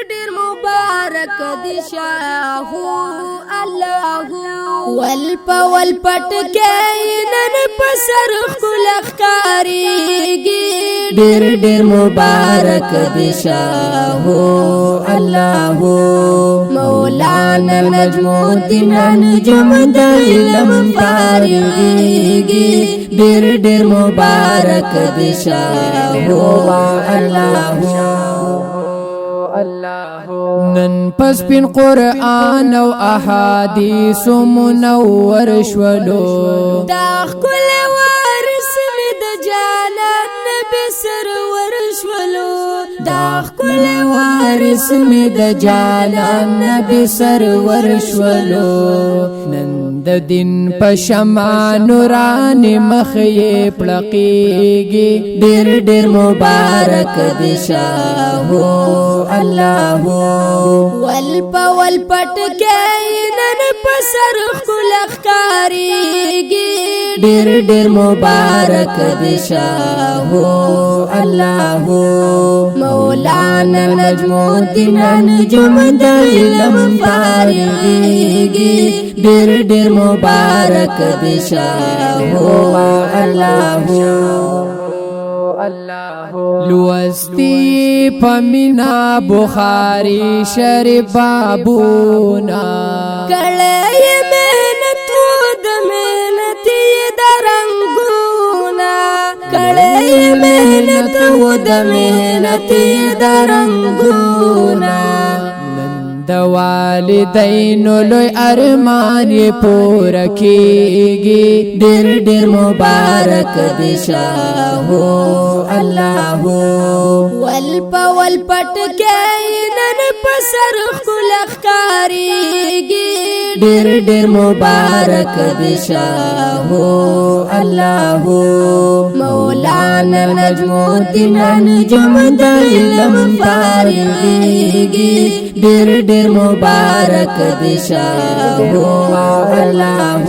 ډېر مبارک دی شاه الله ول پټ کې نن پسر خلق کاریږي ډېر مبارک دی شاه الله مولانا نجم الدین نجم د علم کاریږي ډېر مبارک دی شاه الله نن پس پین قرآن او احادیث منور شولو دا خپل وارث می د جانان نبی سرور شولو دا خپل وارث می د جانان نبی سرور شولو نن د دین په شمع نوران مخې پړقېږي ډېر مبارک دی شاه الله ول پټ کې نن پسر خلق کاریږي ډېر مبارک دی شاه الله مولانا نجم الدین نجم د علم کاریږي ډېر مبارک دی شاه الله لوستی پمینا بخاری شریف بابونا کړه مهنت د مهنتي درنګونا کړه مهنت د مهنتي درنګونا د والدینو لوی ارمان یې پوره کیږي ډېر مبارک دی شاه الله ول پټ کې نن پسر خلق کاریږي ډېر مبارک دی شاه الله مولانا نجم الدین نجم د علم کاریږي ډېر مبارک دی شاه الله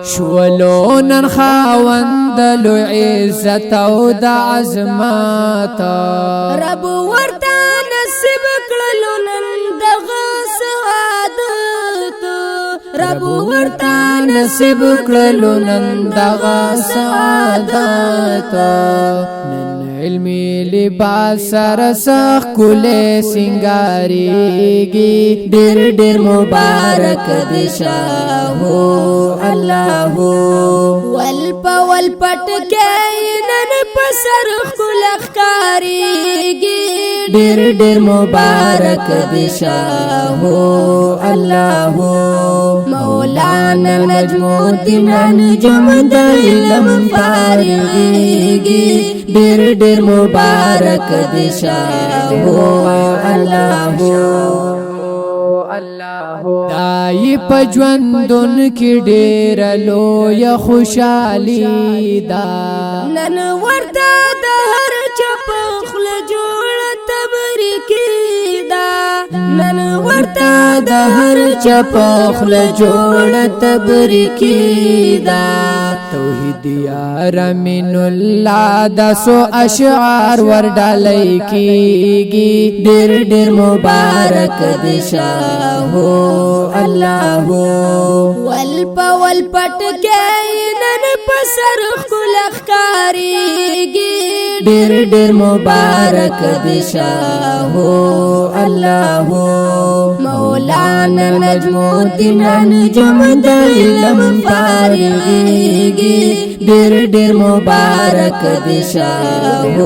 شولو نن خاوند لوی عزت او د عظمت رب ورته نصیب کړلو نن دغه سعادت رب ورته نصیب کړلو نن دغه سعادت علمی لباس سر سخ کله سنگاریږي ډېر مبارک دی شاه الله ول پټ کې نن پسر خلق کاریږي ډېر مبارک دی شاه الله مولانا نجم الدین نجم د علم کاریږي ډېر مبارک دی شاه الله دای په ژوندون کې ډېر لوی خوشالي دا نن ورته د هر چا په خوله جوړه تبریکي دا نن ورته د هر چا په خوله جوړه تبریکي دا توحید یار من الله د سو اشعار ور ډالۍ کیږي ډېر مبارک دی شاه الله ول پټ کې نن پسر خلق کاریږي ډېر مبارک دی شاه الله مولانا نجم الدین نجم د علم کاریږي ډېر مبارک دی شاه